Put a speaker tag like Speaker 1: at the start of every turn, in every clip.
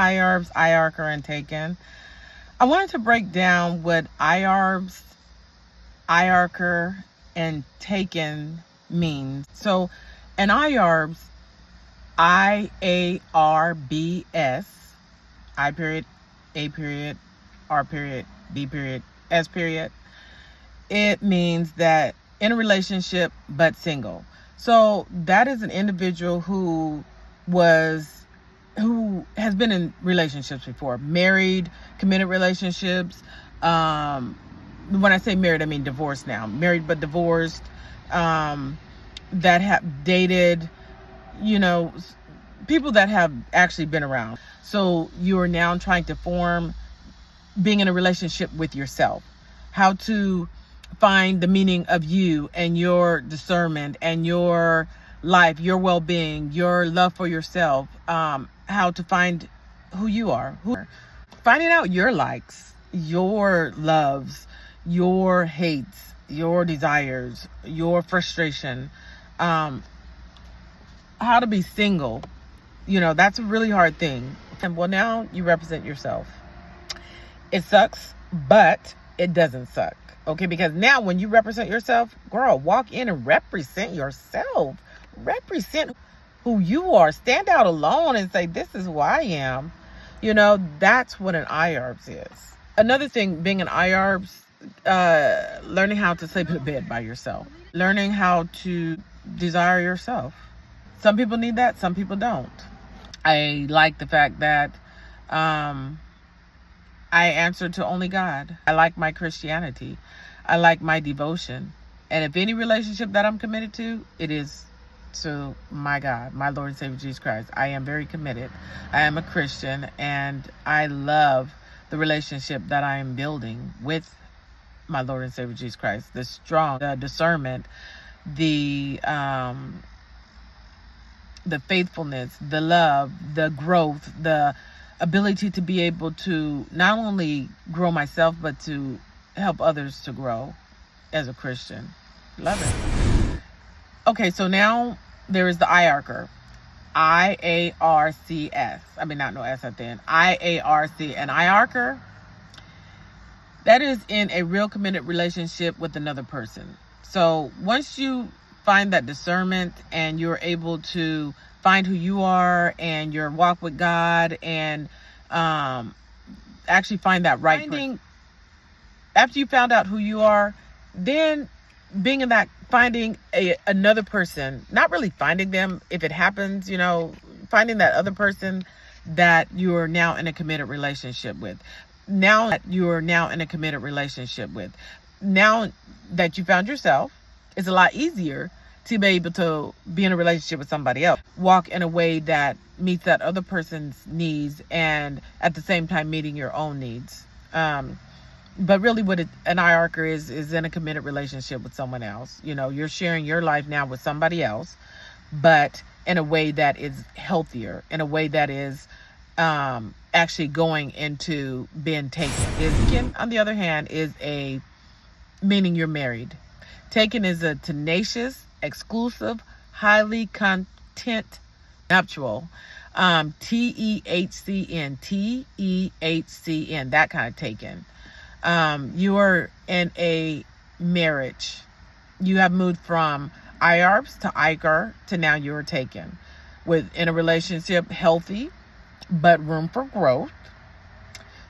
Speaker 1: IARBS, IARCR, and TEHCN. I wanted to break down what IARBS, IARCR, and TEHCN means. So an IARBS, IARBS, I period, A period, R period, B period, S period. It means that in a relationship but single. So that is an individual who has been in relationships before, married, committed relationships. When I say married, I mean divorced now. Married but divorced, that have dated, people that have actually been around. So you are now trying to being in a relationship with yourself. How to find the meaning of you and your discernment and your life, your well-being, your love for yourself, how to find who you are, finding out your likes, your loves, your hates, your desires, your frustration, how to be single. That's a really hard thing. And well, now you represent yourself. It sucks, but it doesn't suck. Okay, because now when you represent yourself, girl, walk in and represent yourself. Represent who you are. Stand out alone and say, this is who I am. That's what an IARBS is. Another thing, being an IARBS, learning how to sleep in bed by yourself. Learning how to desire yourself. Some people need that, some people don't. I like the fact that I answer to only God. I like my Christianity. I like my devotion. And if any relationship that I'm committed to, it is to my God, my Lord and Savior Jesus Christ. I am very committed. I am a Christian, and I love the relationship that I am building with my Lord and Savior Jesus Christ. The strong discernment, the faithfulness, the love, the growth, the ability to be able to not only grow myself, but to help others to grow as a Christian. Love it. Okay, so now there is the IARCR. IARCS. I mean, not no S at the end. IARC. And IARCR, that is in a real committed relationship with another person. So once you find that discernment and you're able to find who you are and your walk with God and actually find that right person. After you found out who you are, then being in that, finding another person, not really finding them if it happens, finding that other person that you're now in a committed relationship with. Now that you're now in a committed relationship with. Now that you found yourself, it's a lot easier to be able to be in a relationship with somebody else. Walk in a way that meets that other person's needs and at the same time meeting your own needs. But really what an IARCR is in a committed relationship with someone else. You're sharing your life now with somebody else, but in a way that is healthier, in a way that is actually going into being taken. TEHCN, on the other hand, is meaning you're married. TEHCN is a tenacious, exclusive, highly content nuptial. TEHCN, TEHCN, that kind of TEHCN. You are in a marriage. You have moved from IARBS to IARCR to now you're TEHCN. In a relationship, healthy, but room for growth.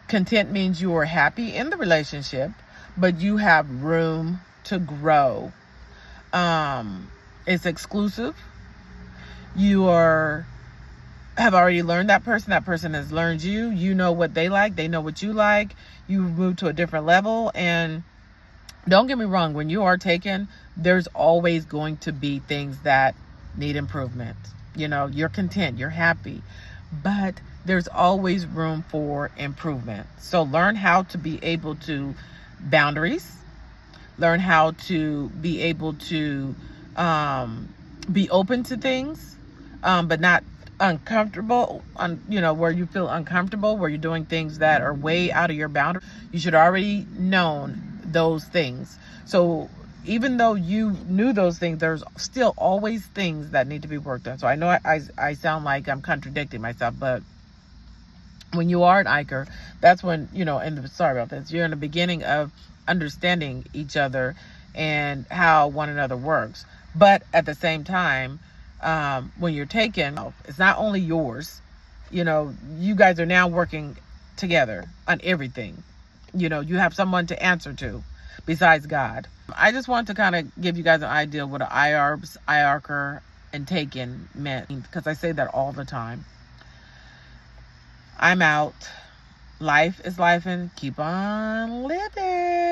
Speaker 1: Content means you are happy in the relationship, but you have room to grow. It's exclusive. You have already learned that person. That person has learned you. You know what they like. They know what you like. You've moved to a different level. And don't get me wrong, when you are TEHCN, there's always going to be things that need improvement. You're content, you're happy, but there's always room for improvement. So learn how to be able to boundaries, learn how to be able to be open to things, but not uncomfortable, where you feel uncomfortable, where you're doing things that are way out of your boundary. You should already known those things. So even though you knew those things, there's still always things that need to be worked on. So I know I sound like I'm contradicting myself, but when you are an IARCR, that's when, and sorry about this, you're in the beginning of understanding each other and how one another works. But at the same time, when you're TEHCN, it's not only yours. You guys are now working together on everything. You have someone to answer to besides God. I just want to kind of give you guys an idea what an IARBS, IARCR, and TEHCN meant, because I say that all the time. I'm out. Life is life, and keep on living.